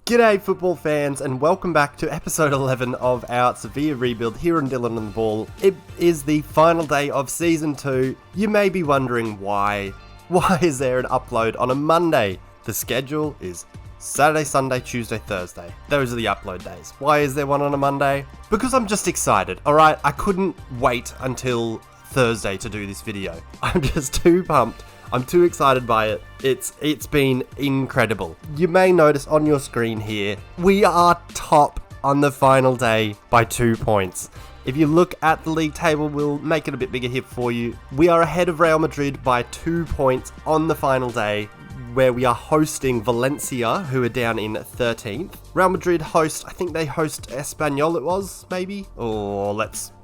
G'day football fans and welcome back to episode 11 of our Sevilla Rebuild here on Dylan on the Ball. It is the final day of season 2. You may be wondering why. Why is there an upload on a Monday? The schedule is Saturday, Sunday, Tuesday, Thursday. Those are the upload days. Why is there one on a Monday? Because I'm just excited, alright? I couldn't wait until Thursday to do this video. I'm just too pumped. I'm too excited by it. It's been incredible. You may notice on your screen here, we are top on the final day by 2 points. If you look at the league table, we'll make it a bit bigger here for you. We are ahead of Real Madrid by 2 points on the final day, where we are hosting Valencia, who are down in 13th. Real Madrid host, I think they host Espanyol it was, maybe? Or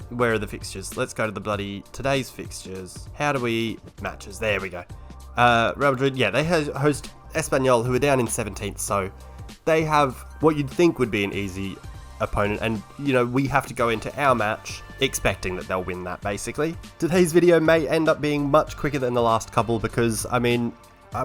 where are the fixtures? Let's go to the today's fixtures. How do we... matches, there we go. Real Madrid, yeah, they host Espanyol, who are down in 17th, so they have what you'd think would be an easy opponent, and, you know, we have to go into our match expecting that they'll win that, basically. Today's video may end up being much quicker than the last couple because,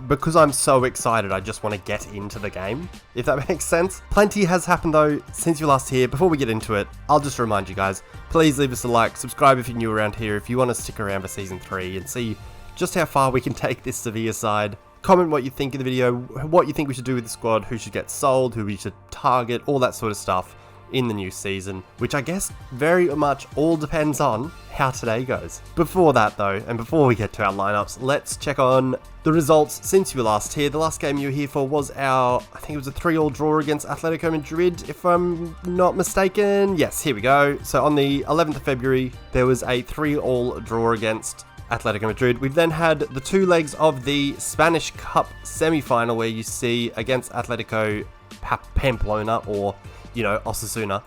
because I'm so excited, I just want to get into the game, if that makes sense. Plenty has happened though since you last here. Before we get into it, I'll just remind you guys, please leave us a like, subscribe if you're new around here, if you want to stick around for Season 3 and see just how far we can take this Sevilla side. Comment what you think of the video, what you think we should do with the squad, who should get sold, who we should target, all that sort of stuff in the new season, which I guess very much all depends on how today goes. Before that though, and before we get to our lineups, let's check on the results since you were last here. The last game you were here for was I think it was a 3-3 draw against Atletico Madrid, if I'm not mistaken. Yes, here we go. So on the 11th of February, there was a 3-3 draw against Atletico Madrid. We've then had the 2 legs of the Spanish Cup semi-final, where you see against Atletico Pamplona, or, you know, Osasuna.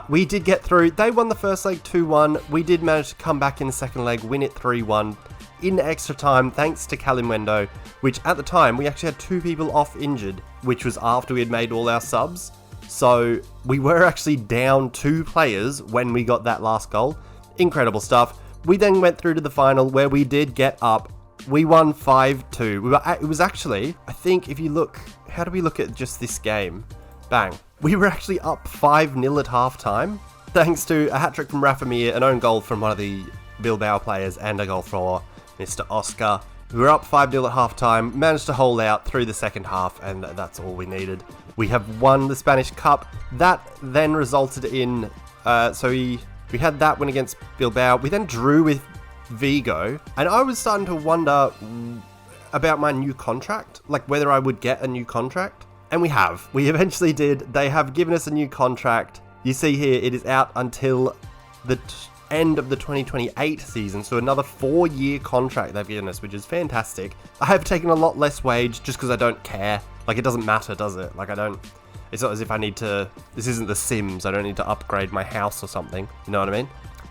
We did get through. They won the first leg 2-1. We did manage to come back in the second leg, win it 3-1 in extra time, thanks to Kalimwendo, which at the time we actually had 2 people off injured, which was after we had made all our subs. So we were actually down 2 players when we got that last goal. Incredible stuff. We then went through to the final, where we did get up. We won 5-2. It was actually, I think if you look, how do we look at just this game? Bang. We were actually up 5-0 at half-time, thanks to a hat-trick from Rafa Mir, an own goal from one of the Bilbao players, and a goal for Mr. Oscar. We were up 5-0 at half-time, managed to hold out through the second half, and that's all we needed. We have won the Spanish Cup. That then resulted in, we had that win against Bilbao. We then drew with Vigo, and I was starting to wonder about my new contract, like whether I would get a new contract. And we have. We eventually did. They have given us a new contract. You see here, it is out until the end of the 2028 season, so another 4-year contract they've given us, which is fantastic. I have taken a lot less wage just because I don't care. Like, it doesn't matter, does it? Like, it's not as if I need to, this isn't The Sims, I don't need to upgrade my house or something, you know what I mean?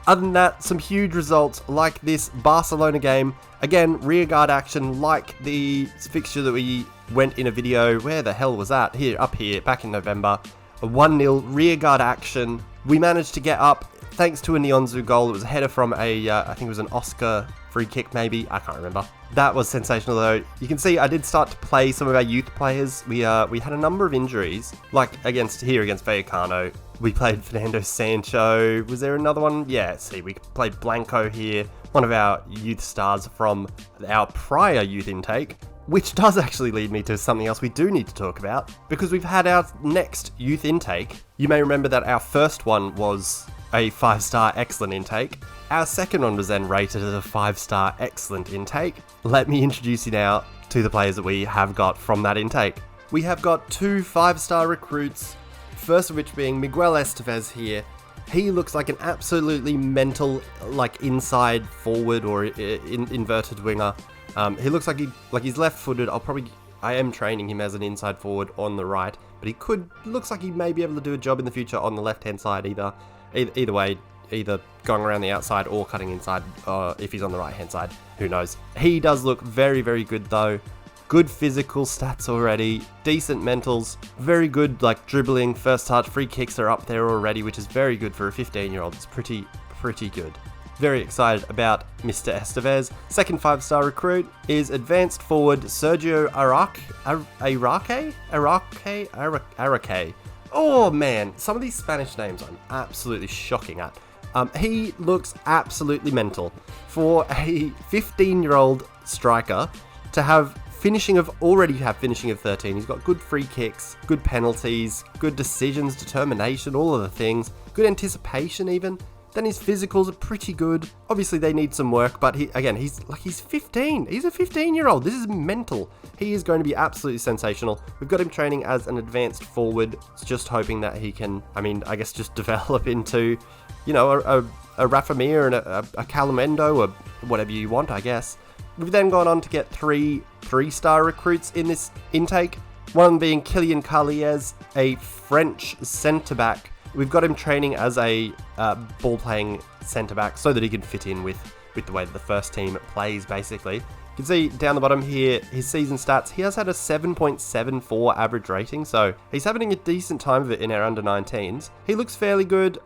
Other than that, some huge results like this Barcelona game. Again, rearguard action like the fixture that we went in a video, where the hell was that? Up here, back in November. A 1-0 rearguard action. We managed to get up thanks to a Neonzu goal. It was a header from I think it was an Oscar free kick maybe, I can't remember. That was sensational though. You can see I did start to play some of our youth players. We had a number of injuries, like against Vallecano. We played Fernando Sancho. Was there another one? Yeah, see, we played Blanco here, one of our youth stars from our prior youth intake, which does actually lead me to something else we do need to talk about, because we've had our next youth intake. You may remember that our first one was a 5-star excellent intake. Our second one was then rated as a 5-star excellent intake. Let me introduce you now to the players that we have got from that intake. We have got 2 5-star recruits, first of which being Miguel Estevez here. He looks like an absolutely mental, like, inside forward or inverted winger. He looks like he's left-footed. I am training him as an inside forward on the right, but looks like he may be able to do a job in the future on the left-hand side either way, either going around the outside or cutting inside, if he's on the right-hand side, who knows. He does look very, very good though. Good physical stats already, decent mentals, very good like dribbling, first touch, free kicks are up there already, which is very good for a 15-year-old. It's pretty good. Very excited about Mr. Estevez. Second 5-star recruit is advanced forward Sergio Arake. Oh man, some of these Spanish names I'm absolutely shocking at. He looks absolutely mental. For a 15-year-old striker to have finishing of 13. He's got good free kicks, good penalties, good decisions, determination, all of the things. Good anticipation even. Then his physicals are pretty good. Obviously they need some work, but he's 15. He's a 15-year-old. This is mental. He is going to be absolutely sensational. We've got him training as an advanced forward. Just hoping that he can, I guess just develop into, a Rafa Mir and a Calamendo or whatever you want, I guess. We've then gone on to get three 3-star recruits in this intake. One being Kylian Carliez, a French centre-back. We've got him training as a ball-playing centre-back so that he can fit in with the way that the first team plays, basically. You can see down the bottom here, his season stats. He has had a 7.74 average rating, so he's having a decent time of it in our under-19s. He looks fairly good.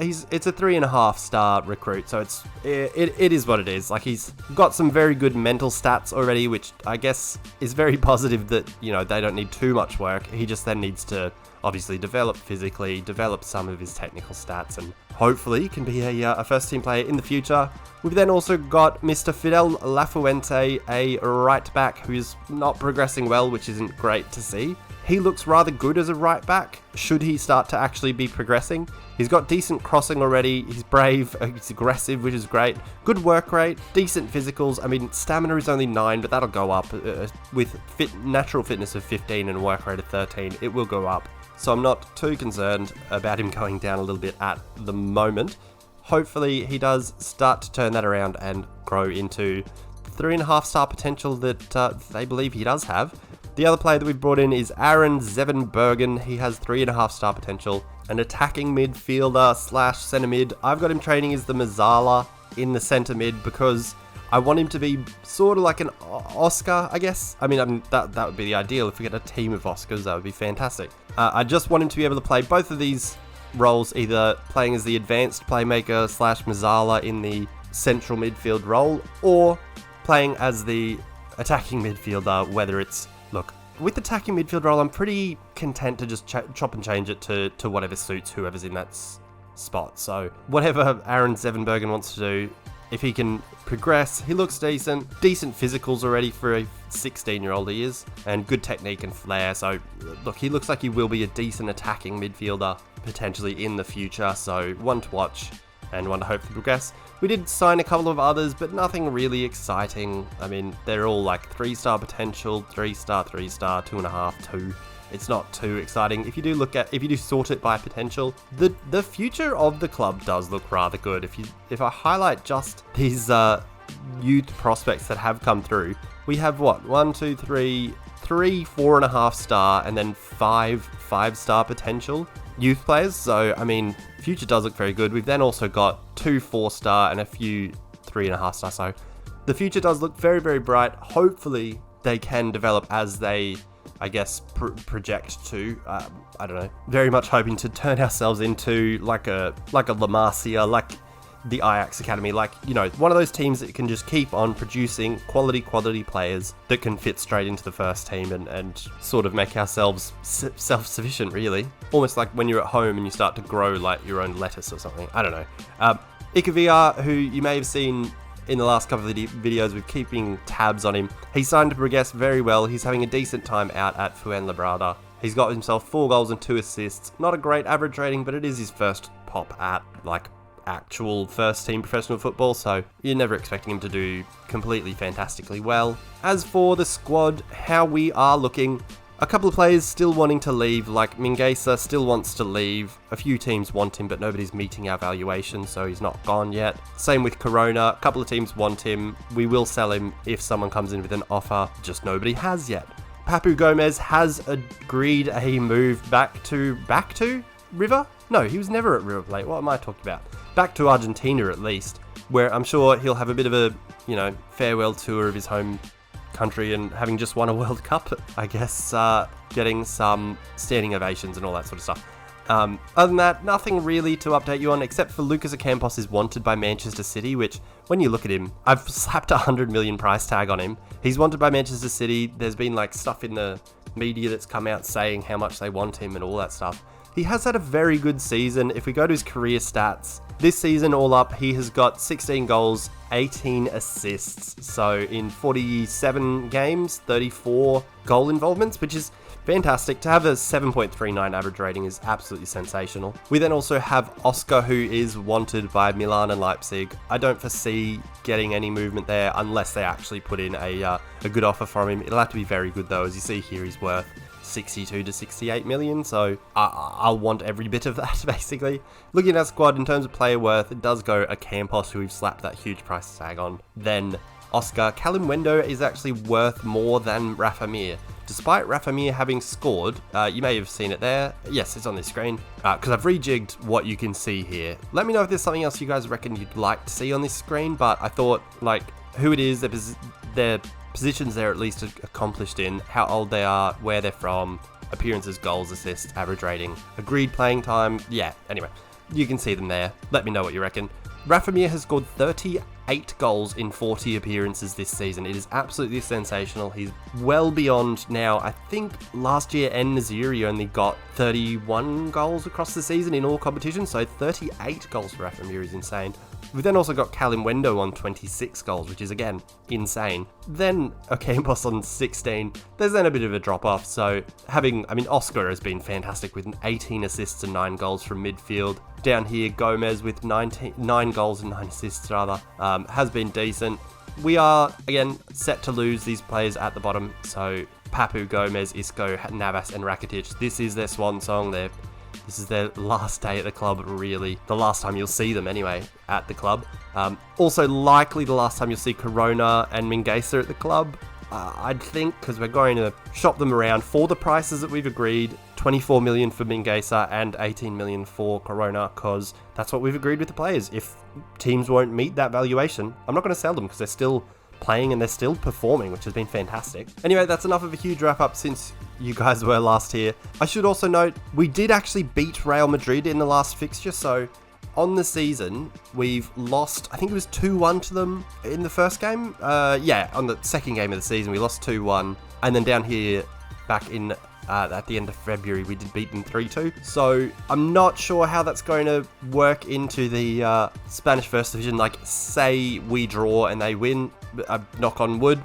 It's a 3.5-star recruit, so it is what it is. Like, he's got some very good mental stats already, which I guess is very positive that, they don't need too much work. He just then needs to obviously develop physically, develop some of his technical stats, and hopefully can be a first-team player in the future. We've then also got Mr. Fidel Lafuente, a right-back who's not progressing well, which isn't great to see. He looks rather good as a right back, should he start to actually be progressing. He's got decent crossing already, he's brave, he's aggressive, which is great. Good work rate, decent physicals. Stamina is only 9, but that'll go up. With natural fitness of 15 and work rate of 13, it will go up. So I'm not too concerned about him going down a little bit at the moment. Hopefully he does start to turn that around and grow into the 3.5-star potential that they believe he does have. The other player that we've brought in is Aaron Zevenbergen. He has 3.5-star potential. An attacking midfielder / centre mid. I've got him training as the Mazzala in the centre mid because I want him to be sort of like an Oscar, I guess. That would be the ideal. If we get a team of Oscars, that would be fantastic. I just want him to be able to play both of these roles, either playing as the advanced playmaker / Mazzala in the central midfield role, or playing as the attacking midfielder, whether it's... Look, with attacking midfield role, I'm pretty content to just chop and change it to whatever suits whoever's in that spot. So whatever Aaron Zevenbergen wants to do, if he can progress, he looks decent physicals already for a 16-year-old he is, and good technique and flair. So look, he looks like he will be a decent attacking midfielder potentially in the future. So one to watch and one to hope to progress. We did sign a couple of others, but nothing really exciting. They're all like 3-star potential, 3-star, 3-star, 2.5, 2. It's not too exciting. If you do sort it by potential, the future of the club does look rather good. If I highlight just these youth prospects that have come through, we have what? 1, 2, 3, 4.5-star, and then 5-star potential youth players. So future does look very good. We've then also got 2 4-star and a few 3.5-star. So the future does look very, very bright. Hopefully they can develop as they, I guess, project to. I don't know. Very much hoping to turn ourselves into like a La Masia, like the Ajax Academy, one of those teams that can just keep on producing quality players that can fit straight into the first team and sort of make ourselves self-sufficient, really. Almost like when you're at home and you start to grow like your own lettuce or something. I don't know. Ikaviar, who you may have seen in the last couple of videos with keeping tabs on him, he signed to progress very well. He's having a decent time out at Fuenlabrada. He's got himself 4 goals and 2 assists. Not a great average rating, but it is his first pop at actual first team professional football, so you're never expecting him to do completely fantastically well. As for the squad, how we are looking, a couple of players still wanting to leave, like Mingueza still wants to leave. A few teams want him, but nobody's meeting our valuation, so he's not gone yet. Same with Corona, a couple of teams want him. We will sell him if someone comes in with an offer, just nobody has yet. Papu Gomez has agreed a move back to River? No, he was never at River Plate. What am I talking about? Back to Argentina, at least, where I'm sure he'll have a bit of a, farewell tour of his home country and having just won a World Cup, I guess, getting some standing ovations and all that sort of stuff. Other than that, nothing really to update you on, except for Lucas Ocampos is wanted by Manchester City, which, when you look at him, I've slapped a 100 million price tag on him. He's wanted by Manchester City. There's been like stuff in the media that's come out saying how much they want him and all that stuff. He has had a very good season. If we go to his career stats, this season all up, he has got 16 goals, 18 assists. So in 47 games, 34 goal involvements, which is fantastic. To have a 7.39 average rating is absolutely sensational. We then also have Oscar, who is wanted by Milan and Leipzig. I don't foresee getting any movement there unless they actually put in a good offer from him. It'll have to be very good though. As you see here, he's worth 62 to 68 million, so I'll want every bit of that basically. Looking at our squad in terms of player worth, it does go Ocampos, who we've slapped that huge price tag on, then Oscar. Callum Wendo is actually worth more than Rafa Mir. Despite Rafa Mir having scored, you may have seen it there. Yes, it's on this screen, because I've rejigged what you can see here. Let me know if there's something else you guys reckon you'd like to see on this screen, but I thought, like, who it is, their positions they're at least accomplished in, how old they are, where they're from, appearances, goals, assists, average rating, agreed playing time. Yeah, anyway, you can see them there. Let me know what you reckon. Rafa Mir has scored 38 goals in 40 appearances this season. It is absolutely sensational. He's well beyond now. I think last year En-Nesyri only got 31 goals across the season in all competitions, so 38 goals for Rafa Mir is insane. We've then also got Callum Wendo on 26 goals, which is, again, insane. Then Ocampos on 16. There's then a bit of a drop-off, so Oscar has been fantastic with 18 assists and 9 goals from midfield. Down here, Gomez with 9 goals and 9 assists, has been decent. We are, again, set to lose these players at the bottom, so Papu, Gomez, Isco, Navas, and Rakitic. This is their swan song. This is their last day at the club, really. The last time you'll see them, anyway, at the club. Also, likely the last time you'll see Corona and Mingueza at the club, I'd think, because we're going to shop them around for the prices that we've agreed. 24 million for Mingueza and 18 million for Corona, because that's what we've agreed with the players. If teams won't meet that valuation, I'm not going to sell them, because they're still playing and they're still performing, which has been fantastic. Anyway, that's enough of a huge wrap up since you guys were last here. I should also note, we did actually beat Real Madrid in the last fixture, so on the season, we've lost, I think it was 2-1 to them in the first game. On the second game of the season, we lost 2-1, and then down here, back in at the end of February, we did beat them 3-2. So I'm not sure how that's going to work into the Spanish First Division. Like, say we draw and they win, knock on wood,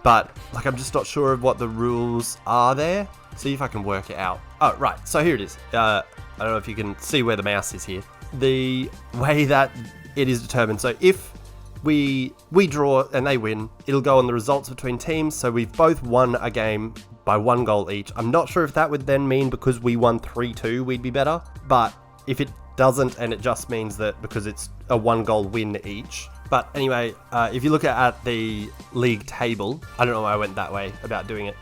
but like I'm just not sure of what the rules are there. See if I can work it out. Oh, right. So here it is. I don't know if you can see where the mouse is here. The way that it is determined. So if we draw and they win, it'll go on the results between teams. So we've both won a game by 1 goal each. I'm not sure if that would then mean because we won 3-2, we'd be better. But if it doesn't, and it just means that because it's a 1 goal win each. But anyway, if you look at the league table, I don't know why I went that way about doing it.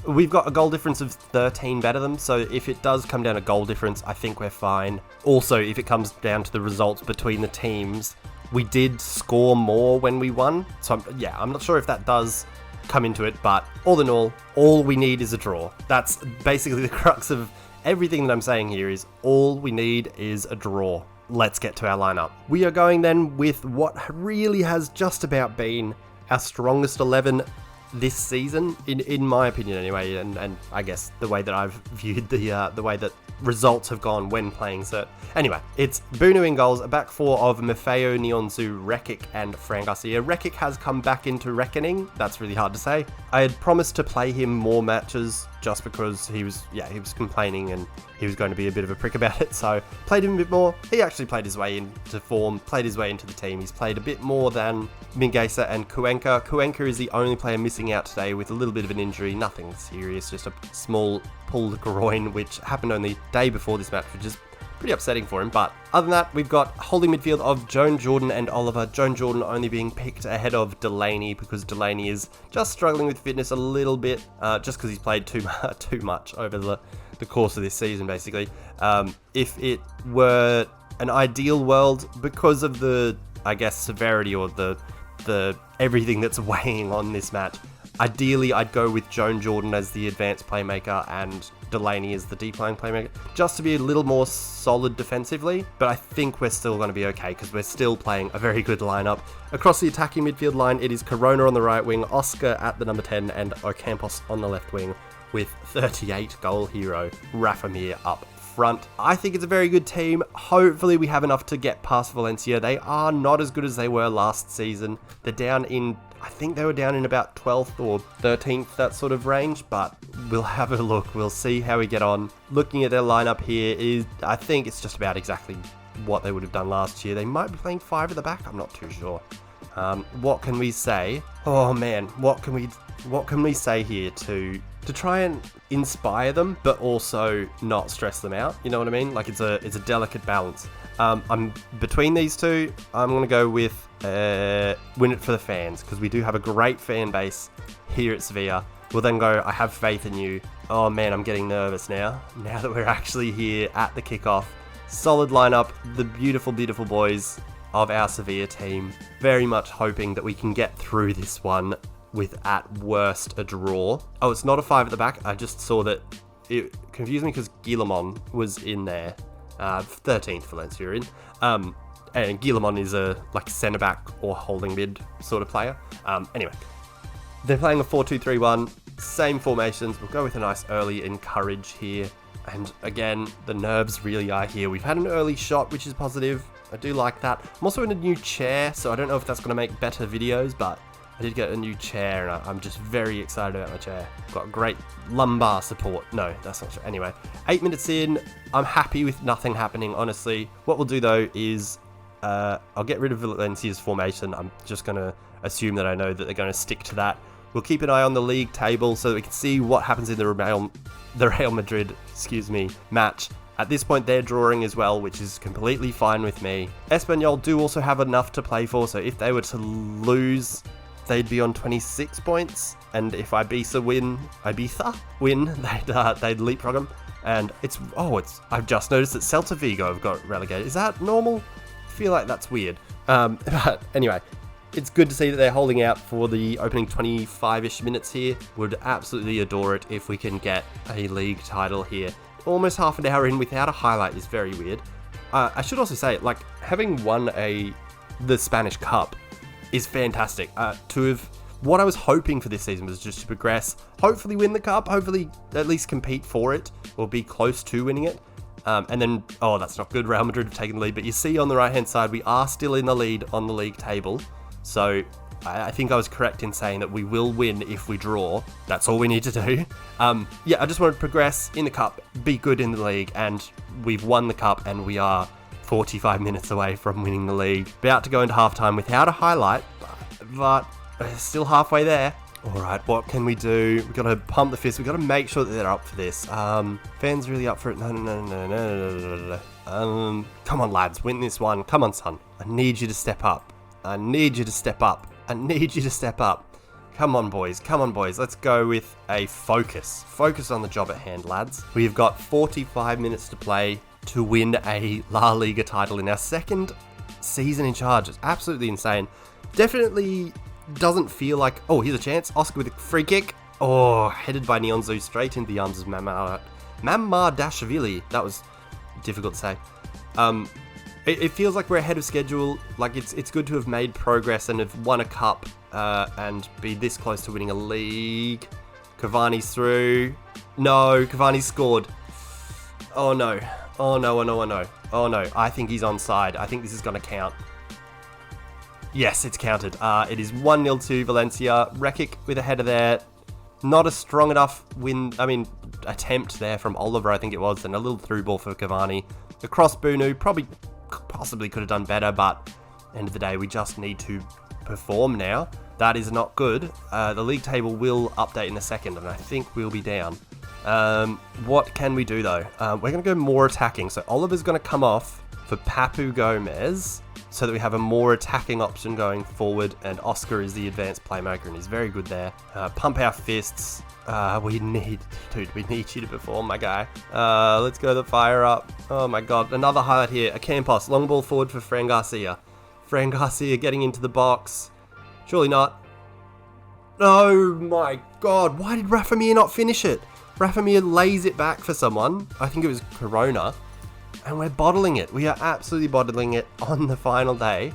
We've got a goal difference of 13 better than them. So if it does come down to goal difference, I think we're fine. Also, if it comes down to the results between the teams, we did score more when we won. So I'm not sure if that does come into it, but all in all we need is a draw. That's basically the crux of everything that I'm saying here, is all we need is a draw. Let's get to our lineup. We are going then with what really has just about been our strongest 11 this season, in my opinion anyway, and I guess the way that I've viewed the way that results have gone when playing Cert. Anyway, it's Bunu in goals, a back four of Maffeo, Nyonzu, Rekic, and Fran Garcia. Rekic has come back into reckoning. That's really hard to say. I had promised to play him more matches just because he was complaining and he was going to be a bit of a prick about it, so played him a bit more. He actually played his way into form, played his way into the team. He's played a bit more than Mingueza and Cuenca. Cuenca is the only player missing out today with a little bit of an injury, nothing serious, just a small pulled groin, which happened only day before this match, which is pretty upsetting for him. But other than that, we've got holding midfield of Joan Jordan and Oliver. Joan Jordan only being picked ahead of Delaney because Delaney is just struggling with fitness a little bit, just because he's played too much over the course of this season, basically. If it were an ideal world, because of the, I guess, severity or the everything that's weighing on this match, Ideally, I'd go with Joan Jordan as the advanced playmaker and Delaney as the deep lying playmaker, just to be a little more solid defensively, but I think we're still going to be okay because we're still playing a very good lineup. Across the attacking midfield line, it is Corona on the right wing, Oscar at the number 10, and Ocampos on the left wing with 38 goal hero Rafamir up front. I think it's a very good team. Hopefully we have enough to get past Valencia. They are not as good as they were last season. They're down in, I think they were down in about 12th or 13th, that sort of range, but we'll have a look. We'll see how we get on. Looking at their lineup here, I think it's just about exactly what they would have done last year. They might be playing 5 at the back. I'm not too sure. What can we say? Oh man, what can we say here to try and inspire them, but also not stress them out? You know what I mean? Like it's a delicate balance. I'm between these two. I'm gonna go with win it for the fans, because we do have a great fan base here at Sevilla. We'll then go, I have faith in you. Oh man, I'm getting nervous now that we're actually here at the kickoff. Solid lineup, the beautiful, beautiful boys of our Sevilla team. Very much hoping that we can get through this one with, at worst, a draw. Oh, it's not a 5 at the back. I just saw that it confused me because Guillamon was in there. 13th Valencia in. And Guillamon is a centre back or holding mid sort of player. Anyway, they're playing a 4-2-3-1. Same formations. We'll go with a nice early encourage here. And again, the nerves really are here. We've had an early shot, which is positive. I do like that. I'm also in a new chair, so I don't know if that's going to make better videos, but I did get a new chair, and I'm just very excited about my chair. Got great lumbar support. No, that's not true. Anyway, 8 minutes in, I'm happy with nothing happening, honestly. What we'll do, though, is I'll get rid of Valencia's formation. I'm just going to assume that I know that they're going to stick to that. We'll keep an eye on the league table so that we can see what happens in the Real Madrid, match. At this point, they're drawing as well, which is completely fine with me. Espanyol do also have enough to play for, so if they were to lose, they'd be on 26 points. And if Ibiza win, they'd leapfrog them. And I've just noticed that Celta Vigo have got relegated. Is that normal? I feel like that's weird. But anyway, it's good to see that they're holding out for the opening 25-ish minutes here. Would absolutely adore it if we can get a league title here. Almost half an hour in without a highlight is very weird. I should also say, having won the Spanish Cup is fantastic. What I was hoping for this season was just to progress, hopefully win the cup, hopefully at least compete for it, or be close to winning it. And then, that's not good, Real Madrid have taken the lead, but you see on the right-hand side, we are still in the lead on the league table. So I think I was correct in saying that we will win if we draw. That's all we need to do. I just want to progress in the cup, be good in the league, and we've won the cup, and we are 45 minutes away from winning the league. About to go into halftime without a highlight, but still halfway there. All right, what can we do? We've got to pump the fist. We've got to make sure that they're up for this. Fans really up for it? No. Come on, lads, win this one. Come on, son. I need you to step up. I need you to step up. Come on, boys. Let's go with a focus. Focus on the job at hand, lads. We've got 45 minutes to play to win a La Liga title in our second season in charge. It's absolutely insane. Definitely doesn't feel like... Oh, here's a chance. Oscar with a free kick. Oh, headed by Neonzu straight into the arms of Mamardashvili. That was difficult to say. It feels like we're ahead of schedule. Like it's good to have made progress and have won a cup and be this close to winning a league. Cavani's through. No, Cavani scored. Oh no. Oh no. I think he's onside. I think this is going to count. Yes, it's counted. It is 1-0 to Valencia. Rekic with a header there. Not a strong enough attempt there from Oliver, I think it was, and a little through ball for Cavani. Across Bunu, possibly could have done better, but end of the day, we just need to perform now. That is not good. The league table will update in a second, and I think we'll be down. What can we do, though? We're going to go more attacking. So Oliver's going to come off for Papu Gomez, so that we have a more attacking option going forward, and Oscar is the advanced playmaker, and he's very good there. Pump our fists. We need you to perform, my guy. Let's go the fire up. Oh my god, another highlight here. A Campos, long ball forward for Fran Garcia. Fran Garcia getting into the box. Surely not. Oh my god, why did Rafa Mir not finish it? Rafa Mir lays it back for someone. I think it was Corona. And we're bottling it. We are absolutely bottling it on the final day.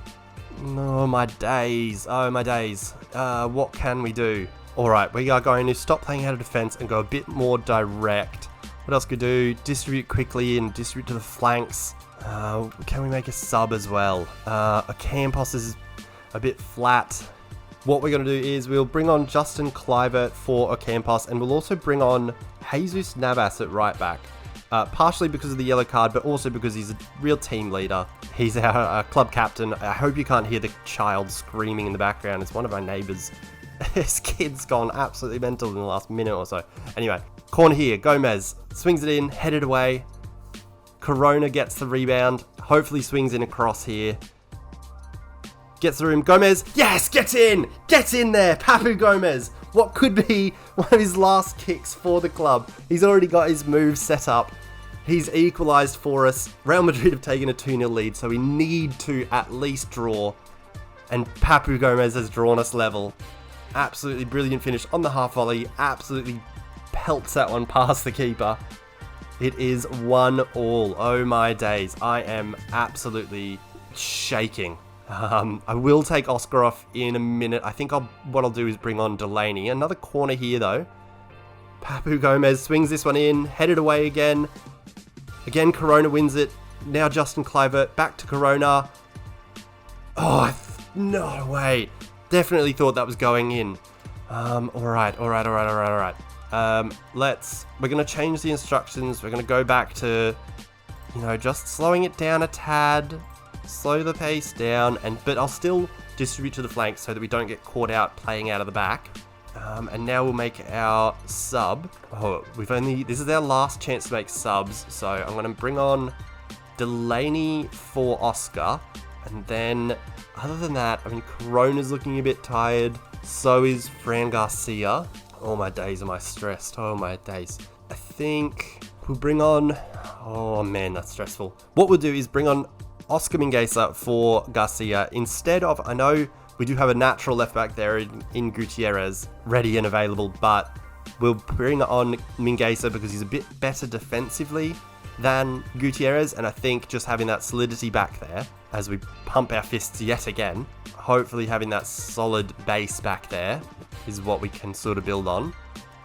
Oh my days. Oh my days. What can we do? Alright, we are going to stop playing out of defense and go a bit more direct. What else could we do? Distribute quickly and distribute to the flanks. Can we make a sub as well? A Campos is a bit flat. What we're going to do is we'll bring on Justin Kluivert for Ocampos, and we'll also bring on Jesus Navas at right back. Partially because of the yellow card, but also because he's a real team leader. He's our club captain. I hope you can't hear the child screaming in the background. It's one of our neighbours. His kid's gone absolutely mental in the last minute or so. Anyway, corner here. Gomez swings it in, headed away. Corona gets the rebound. Hopefully swings in across here. Gets through him. Gomez. Yes, get in! Get in there! Papu Gomez. What could be one of his last kicks for the club. He's already got his moves set up. He's equalised for us. Real Madrid have taken a 2-0 lead, so we need to at least draw. And Papu Gomez has drawn us level. Absolutely brilliant finish on the half volley. Absolutely pelts that one past the keeper. It is 1-1. Oh my days. I am absolutely shaking. I will take Oscar off in a minute. I think what I'll do is bring on Delaney. Another corner here though. Papu Gomez swings this one in, headed away again. Again, Corona wins it. Now Justin Kluivert, back to Corona. Oh, no way. Definitely thought that was going in. Alright. We're going to change the instructions. We're going to go back to, just slowing it down a tad. Slow the pace down, but I'll still distribute to the flanks so that we don't get caught out playing out of the back. And now we'll make our sub. Oh, this is our last chance to make subs, so I'm going to bring on Delaney for Oscar. And then, other than that, Corona's looking a bit tired. So is Fran Garcia. Oh my days, am I stressed? Oh my days. I think we'll bring on... Oh man, that's stressful. What we'll do is bring on Oscar Mingueza for Garcia instead of, I know we do have a natural left back there in Gutierrez ready and available, but we'll bring on Mingueza because he's a bit better defensively than Gutierrez, and I think just having that solidity back there as we pump our fists yet again, hopefully having that solid base back there is what we can sort of build on.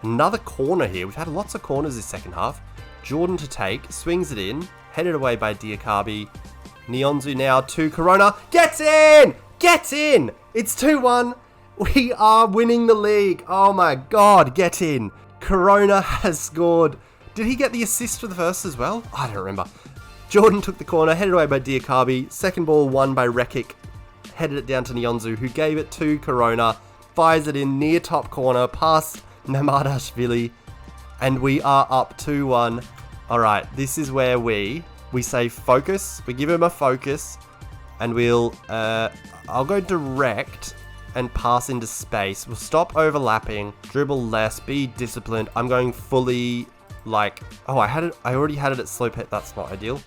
Another corner here. We've had lots of corners this second half. Jordan to take, swings it in, headed away by Diakabi. Nyonzu now to Corona. Get in! Get in! It's 2-1. We are winning the league. Oh my god, get in. Corona has scored. Did he get the assist for the first as well? I don't remember. Jordan took the corner, headed away by Diakabi. Second ball won by Rekic. Headed it down to Nyonzu, who gave it to Corona. Fires it in near top corner, past Namadashvili. And we are up 2-1. Alright, this is where we say focus. We give him a focus. And I'll go direct and pass into space. We'll stop overlapping, dribble less, be disciplined. I'm going fully I already had it at slow pace. That's not ideal.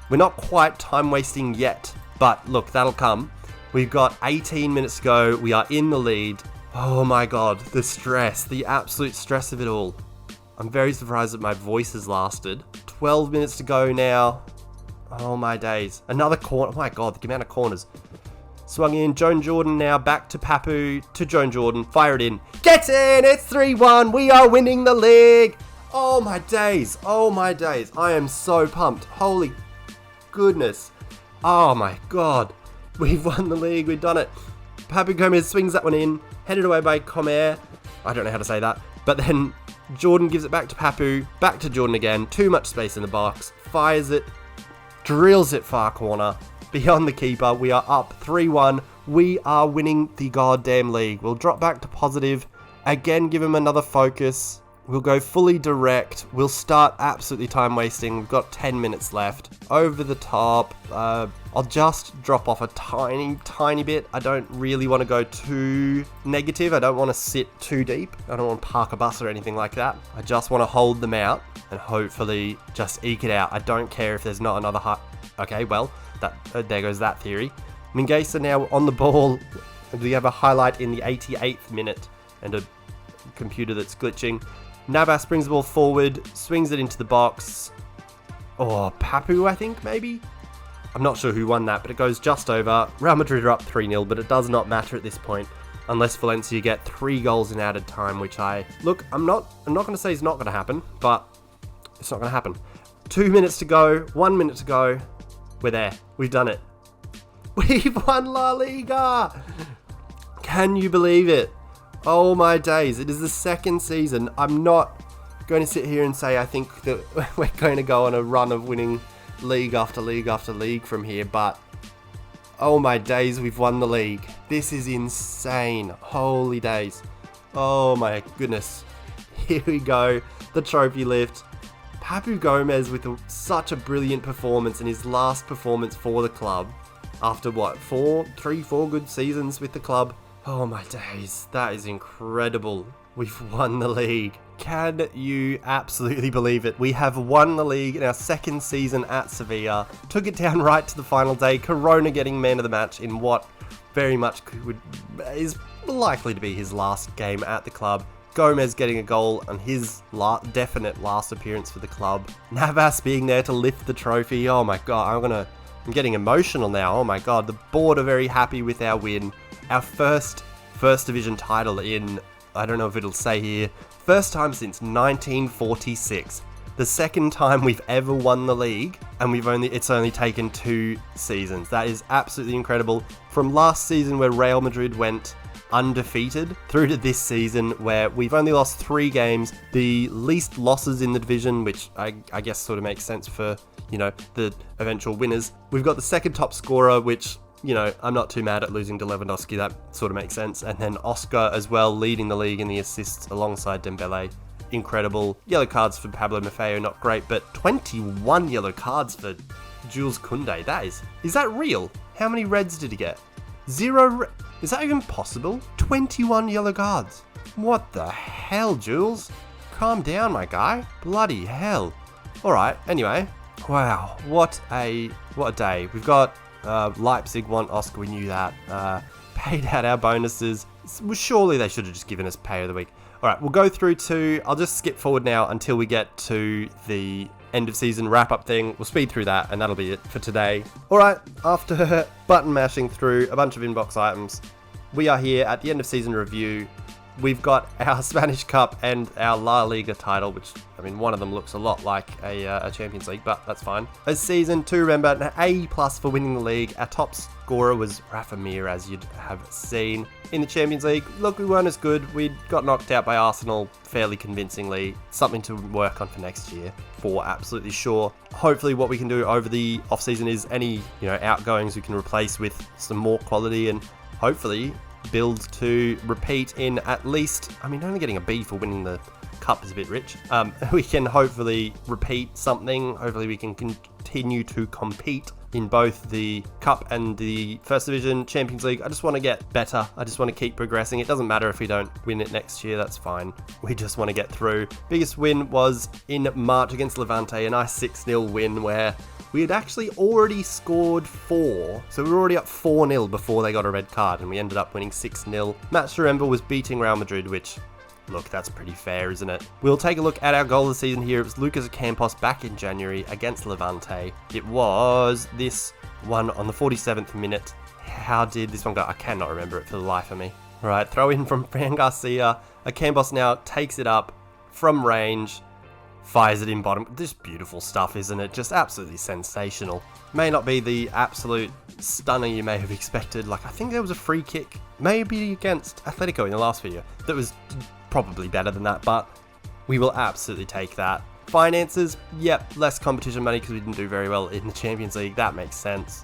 We're not quite time wasting yet, but look, that'll come. We've got 18 minutes to go. We are in the lead. Oh my god, the stress, the absolute stress of it all. I'm very surprised that my voice has lasted. 12 minutes to go now. Oh my days. Another corner. Oh my god, the amount of corners. Swung in. Joan Jordan now back to Papu, to Joan Jordan. Fire it in. Get in! It's 3-1. We are winning the league. Oh my days. Oh my days. I am so pumped. Holy goodness. Oh my god. We've won the league. We've done it. Papu Gomez swings that one in. Headed away by Comer. I don't know how to say that. But then Jordan gives it back to Papu. Back to Jordan again. Too much space in the box. Fires it. Drills it far corner. Beyond the keeper. We are up 3-1. We are winning the goddamn league. We'll drop back to positive. Again, give him another focus. We'll go fully direct. We'll start absolutely time wasting. We've got 10 minutes left. Over the top. I'll just drop off a tiny bit. I don't really want to go too negative. I don't want to sit too deep. I don't want to park a bus or anything like that. I just want to hold them out and hopefully just eke it out. I don't care if there's not another Okay, well, there goes that theory. Mingueza now on the ball. We have a highlight in the 88th minute. and a computer that's glitching. Navas brings the ball forward, swings it into the box. Oh, Papu, I think, maybe? I'm not sure who won that, but it goes just over. Real Madrid are up 3-0, but it does not matter at this point, unless Valencia get 3 goals in added time, which I'm not going to say is not going to happen, but it's not going to happen. 2 minutes to go, 1 minute to go. We're there. We've done it. We've won La Liga! Can you believe it? Oh my days, it is the second season. I'm not going to sit here and say I think that we're going to go on a run of winning league after league after league from here, but oh my days, we've won the league. This is insane. Holy days. Oh my goodness. Here we go. The trophy lift. Papu Gomez with such a brilliant performance in his last performance for the club. After what, 4 good seasons with the club? Oh my days, that is incredible. We've won the league. Can you absolutely believe it? We have won the league in our second season at Sevilla. Took it down right to the final day. Corona getting man of the match in what very much is likely to be his last game at the club. Gomez getting a goal on his definite last appearance for the club. Navas being there to lift the trophy. Oh my god, I'm getting emotional now. Oh my god, the board are very happy with our win. Our first division title in, I don't know if it'll say here, first time since 1946. The second time we've ever won the league, and it's only taken 2 seasons. That is absolutely incredible. From last season where Real Madrid went undefeated through to this season where we've only lost 3 games, the least losses in the division, which I guess sort of makes sense for, the eventual winners. We've got the second top scorer, which, I'm not too mad at losing to Lewandowski. That sort of makes sense. And then Oscar as well, leading the league in the assists alongside Dembele. Incredible. Yellow cards for Pablo Maffeo, not great, but 21 yellow cards for Jules Koundé. Is that real? How many reds did he get? 0. Is that even possible? 21 yellow cards. What the hell, Jules? Calm down, my guy. Bloody hell. Alright, anyway. Wow, what a day. We've got Leipzig won Oscar, we knew that. Paid out our bonuses. Surely they should have just given us Player of the Week. Alright, we'll go through to, I'll just skip forward now until we get to the end of season wrap-up thing. We'll speed through that and that'll be it for today. Alright, after button mashing through a bunch of inbox items, we are here at the end of season review. We've got our Spanish Cup and our La Liga title, which, one of them looks a lot like a Champions League, but that's fine. A season 2, remember, an A+ for winning the league. Our top scorer was Rafa Mir, as you'd have seen. In the Champions League, look, we weren't as good. We got knocked out by Arsenal fairly convincingly. Something to work on for next year, for absolutely sure. Hopefully what we can do over the off-season is any, outgoings we can replace with some more quality and hopefully build to repeat in at least, only getting a B for winning the cup is a bit rich. We can hopefully repeat something. Hopefully we can continue to compete in both the cup and the first division Champions League. I just want to get better. I just want to keep progressing. It doesn't matter if we don't win it next year. That's fine. We just want to get through. Biggest win was in March against Levante, a nice 6-0 win where we had actually already scored 4, so we were already up 4-0 before they got a red card, and we ended up winning 6-0. Match to remember was beating Real Madrid, which, look, that's pretty fair, isn't it? We'll take a look at our goal of the season here. It was Lucas Campos back in January against Levante. It was this one on the 47th minute. How did this one go? I cannot remember it for the life of me. All right, throw in from Fran Garcia. Campos now takes it up from range. Fires it in bottom. Just beautiful stuff, isn't it? Just absolutely sensational. May not be the absolute stunner you may have expected. I think there was a free kick, maybe against Atletico in the last video, that was probably better than that, but we will absolutely take that. Finances, yep, less competition money because we didn't do very well in the Champions League. That makes sense.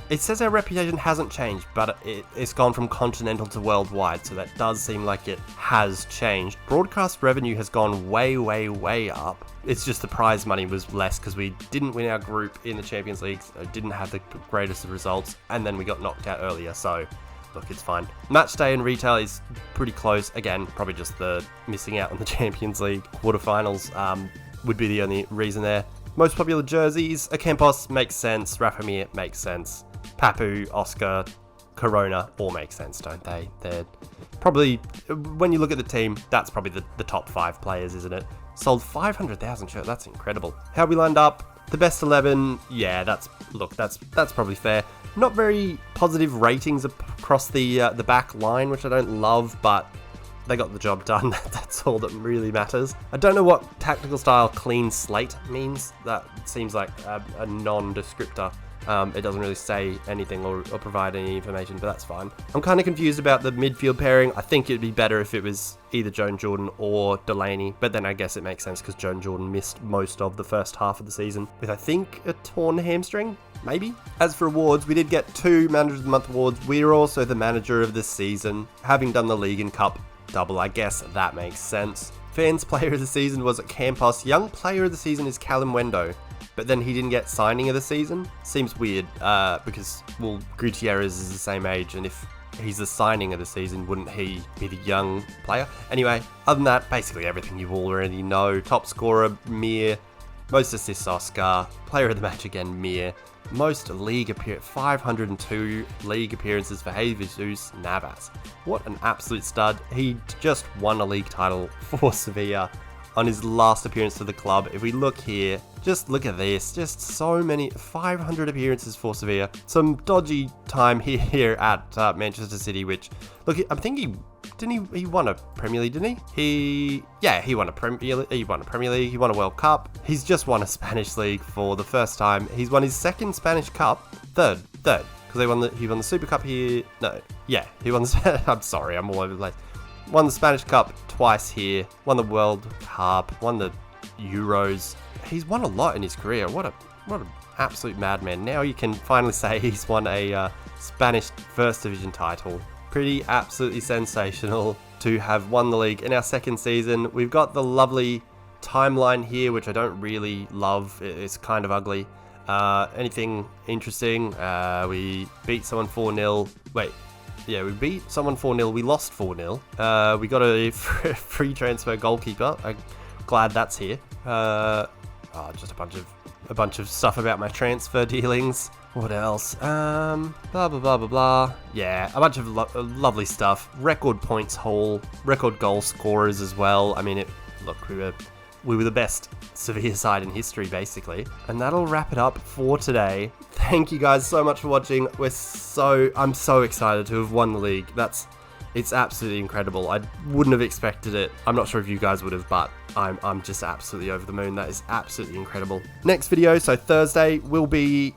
It says our reputation hasn't changed, but it's gone from continental to worldwide, so that does seem like it has changed. Broadcast revenue has gone way, way, way up. It's just the prize money was less because we didn't win our group in the Champions League, didn't have the greatest of results, and then we got knocked out earlier, so look, it's fine. Match day and retail is pretty close. Again, probably just the missing out on the Champions League quarterfinals would be the only reason there. Most popular jerseys, Campos makes sense, Rafa Mir makes sense, Papu, Oscar, Corona all make sense, don't they? probably, when you look at the team, that's probably the top 5 players, isn't it? Sold 500,000 shirts, that's incredible. How we lined up, the best 11, yeah, that's probably fair. Not very positive ratings across the back line, which I don't love, but they got the job done. That's all that really matters. I don't know what tactical style clean slate means. That seems like a non-descriptor. It doesn't really say anything or provide any information, but that's fine. I'm kind of confused about the midfield pairing. I think it'd be better if it was either Jones Jordan or Delaney, but then I guess it makes sense because Jones Jordan missed most of the first half of the season with, I think, a torn hamstring, maybe? As for awards, we did get 2 Manager of the Month awards. We're also the Manager of the Season, having done the League and Cup double. I guess that makes sense. Fans Player of the Season was at Campos. Young Player of the Season is Callum Wendo, but then he didn't get Signing of the Season. Seems weird, because, well, Gutierrez is the same age, and if he's the Signing of the Season, wouldn't he be the young player? Anyway, other than that, basically everything you already know. Top scorer, Mir. Most assists, Oscar. Player of the match again, Mir. Most league appearance, 502 league appearances for Jesus Navas. What an absolute stud. He just won a league title for Sevilla on his last appearance for the club. If we look here, just look at this. Just so many, 500 appearances for Sevilla. Some dodgy time here at Manchester City, which, look, I'm thinking, didn't he won a Premier League, didn't he? He won a Premier League, he won a World Cup. He's just won a Spanish League for the first time. He's won his second Spanish Cup, third, because he won the Super Cup here. No, yeah, he won the, I'm sorry, I'm all over the place. Won the Spanish Cup twice here, won the World Cup, won the Euros. He's won a lot in his career. What an absolute madman. Now you can finally say he's won a Spanish First Division title. Pretty absolutely sensational to have won the league in our second season. We've got the lovely timeline here, which I don't really love. It's kind of ugly. Anything interesting? We beat someone 4-0. Wait. Yeah, we beat someone 4-0. We lost 4-0. We got a free transfer goalkeeper. I'm glad that's here. Just a bunch of stuff about my transfer dealings. What else? Blah, blah, blah, blah, blah. Yeah, a bunch of lovely stuff. Record points haul, record goal scorers as well. I mean, look, we were the best Sevilla side in history, basically. And that'll wrap it up for today. Thank you guys so much for watching. I'm so excited to have won the league. It's absolutely incredible. I wouldn't have expected it. I'm not sure if you guys would have, but I'm just absolutely over the moon. That is absolutely incredible. Next video, so Thursday, will be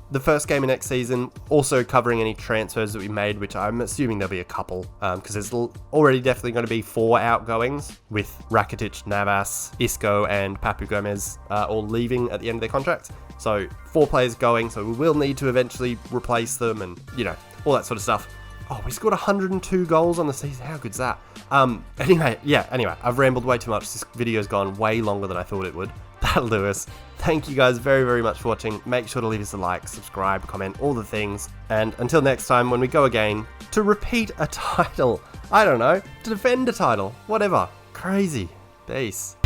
the first game of next season, also covering any transfers that we made, which I'm assuming there'll be a couple, because there's already definitely going to be 4 outgoings, with Rakitic, Navas, Isco, and Papu Gomez all leaving at the end of their contracts. So 4 players going, so we will need to eventually replace them, and, you know, all that sort of stuff. Oh, we scored 102 goals on the season. How good's that? Anyway, I've rambled way too much. This video's gone way longer than I thought it would. That'll do us. Thank you guys very, very much for watching. Make sure to leave us a like, subscribe, comment, all the things. And until next time, when we go again, to repeat a title. I don't know. To defend a title. Whatever. Crazy. Peace.